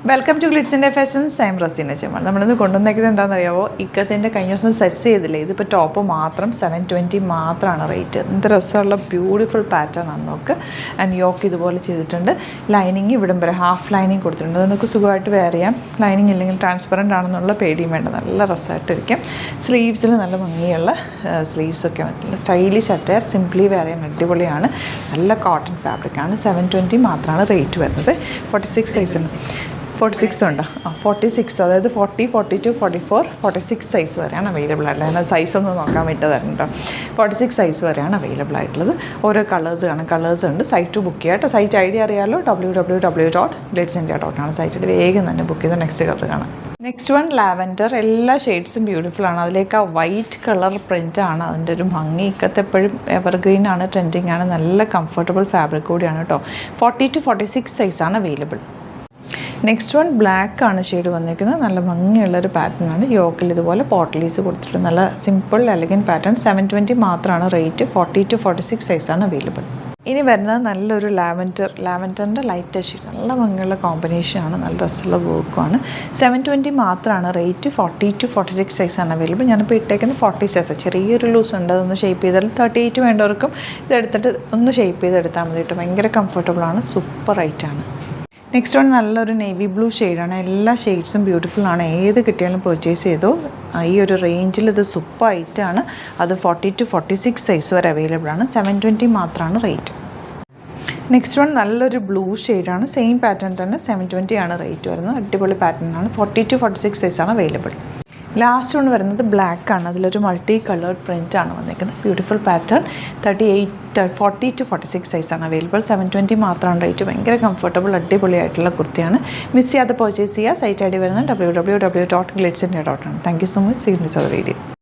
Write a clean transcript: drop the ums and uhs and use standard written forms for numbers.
Welcome to Glitz India Fashions. I am Raseena Chemmal. നമ്മളിന്ന് കൊണ്ടുവന്നേക്കുന്നത് എന്താണെന്നറിയാമോ? ഇക്കത്തിൻ്റെ കഴിഞ്ഞ ദിവസം സെറ്റ് ചെയ്തില്ലേ, ഇതിപ്പോൾ ടോപ്പ് മാത്രം 720 മാത്രമാണ് റേറ്റ്. എന്ത് രസമുള്ള ബ്യൂട്ടിഫുൾ പാറ്റേൺ ആണ് നോക്ക്. ആൻഡ് യോക്ക് ഇതുപോലെ ചെയ്തിട്ടുണ്ട്. ലൈനിങ് ഇവിടം വരെ ഹാഫ് ലൈനിങ് കൊടുത്തിട്ടുണ്ട്. അത് നമുക്ക് സുഖമായിട്ട് വെയർ ചെയ്യാം. ലൈനിങ് ഇല്ലെങ്കിൽ ട്രാൻസ്പെറൻ്റ് ആണെന്നുള്ള പേടിയും വേണ്ട, നല്ല രസമായിട്ടിരിക്കും. സ്ലീവ്സിൽ നല്ല ഭംഗിയുള്ള സ്ലീവ്സൊക്കെ വന്നിട്ടുണ്ട്. സ്റ്റൈലിഷ് അറ്റയർ, സിംപ്ലി വെയർ ചെയ്യാൻ അടിപൊളിയാണ്. നല്ല കോട്ടൺ ഫാബ്രിക്കാണ്. 720 മാത്രമാണ് റേറ്റ് വരുന്നത്. 46 സൈസാണ്. 46 ഉണ്ട്. 46, അതായത് 40, 42, 44, 46 സൈസ് വരെയാണ് അവൈലബിൾ ആയിട്ടുള്ളത്. അതിൻ്റെ സൈസ് ഒന്ന് നോക്കാൻ വിട്ട് തരുന്നുണ്ടോ. 46 സൈസ് വരെയാണ് അവൈലബിൾ ആയിട്ടുള്ളത്. ഓരോ കളേഴ്സ് കാണും, കളേഴ്സ് ഉണ്ട്. സൈറ്റ് ബുക്ക് ചെയ്യാം കേട്ടോ. സൈറ്റ് ഐ ഡി അറിയാമല്ലോ, www.glitzindia.com. സൈറ്റിൽ വേഗം തന്നെ ബുക്ക് ചെയ്ത് നെക്സ്റ്റ് കളർ കാണാം. Next one lavender. എല്ലാ ഷെയ്ഡ്സും ബ്യൂട്ടിഫുൾ ആണ്. അതിലേക്ക് ആ വൈറ്റ് കളർ പ്രിൻ്റാണ് അതിൻ്റെ ഒരു ഭംഗി. ഇക്കത്തെപ്പോഴും എവർഗ്രീൻ ആണ്, ട്രെൻഡിങ് ആണ്. നല്ല കംഫർട്ടബിൾ ഫാബ്രിക് കൂടിയാണ് കേട്ടോ. 40 to 46 സൈസാണ് അവൈലബിൾ. നെക്സ്റ്റ് വൺ ബ്ലാക്ക് ആണ് ഷെയ്ഡ് വന്നിരിക്കുന്നത്. നല്ല ഭംഗിയുള്ളൊരു പാറ്റേൺ ആണ്. യോക്കിൽ ഇതുപോലെ പോട്ട്ലീസ് കൊടുത്തിട്ട് നല്ല സിമ്പിൾ എലഗൻറ്റ് പാറ്റേൺ. 720 മാത്രമാണ് റേറ്റ്. 40 to 46 സൈസാണ് അവൈലബിൾ. ഇനി വരുന്നത് നല്ലൊരു ലാവൻഡറിൻ്റെ ലൈറ്റ് ഷെയ്ഡ്. നല്ല ഭംഗിയുള്ള കോമ്പിനേഷനാണ്, നല്ല രസമുള്ള വർക്കുമാണ്. 720 മാത്രമാണ് റേറ്റ്. 40 to 46 സൈസാണ് അവൈലബിൾ. ഞാനിപ്പോൾ ഇട്ടേക്കുന്നത് 40 സൈസ്. ചെറിയൊരു ലൂസ് ഉണ്ട്, അതൊന്ന് ഷേപ്പ് ചെയ്താൽ 38 വേണ്ടവർക്കും ഇതെടുത്തിട്ട് ഒന്ന് ഷേപ്പ് ചെയ്തെടുത്താൽ മതി കേട്ടോ. ഭയങ്കര കംഫർട്ടബിളാണ്, സൂപ്പർ റൈറ്റാണ്. നെക്സ്റ്റ് വൺ നല്ലൊരു നേവി ബ്ലൂ ഷെയ്ഡാണ്. എല്ലാ ഷെയ്ഡ്സും ബ്യൂട്ടിഫുൾ ആണ്. ഏത് കിട്ടിയാലും പർച്ചേസ് ചെയ്തോ. ഈ ഒരു റേഞ്ചിൽ ഇത് സൂപ്പർ ഐറ്റാണ്. അത് 40 to 46 സൈസ് വരെ അവൈലബിൾ ആണ്. 720 മാത്രമാണ് റേറ്റ്. നെക്സ്റ്റ് വൺ നല്ലൊരു ബ്ലൂ ഷെയ്ഡാണ്. സെയിം പാറ്റേൺ തന്നെ. 720 ആണ് റേറ്റ് വരുന്നത്. അടിപൊളി പാറ്റേൺ ആണ്. 40 to 46 സൈസാണ് അവൈലബിൾ. ലാസ്റ്റ് വൺ വരുന്നത് ബ്ലാക്ക് ആണ്. അതിലൊരു മൾട്ടി കളേർഡ് പ്രിൻ്റ് ആണ് വന്നിരിക്കുന്നത്. Beautiful pattern. 40 to 46 സൈസാണ് അവൈലബിൾ. 720 മാത്രമാണ് റേറ്റ്. ഭയങ്കര കംഫർട്ടബിൾ അടിപൊളിയായിട്ടുള്ള കുർത്തിയാണ്. മിസ് ചെയ്യാതെ പർച്ചേസ് ചെയ്യുക. സൈറ്റ് ഐ ഡി വരുന്നത് www.glitzindia.com. Thank you so much. See you with the video.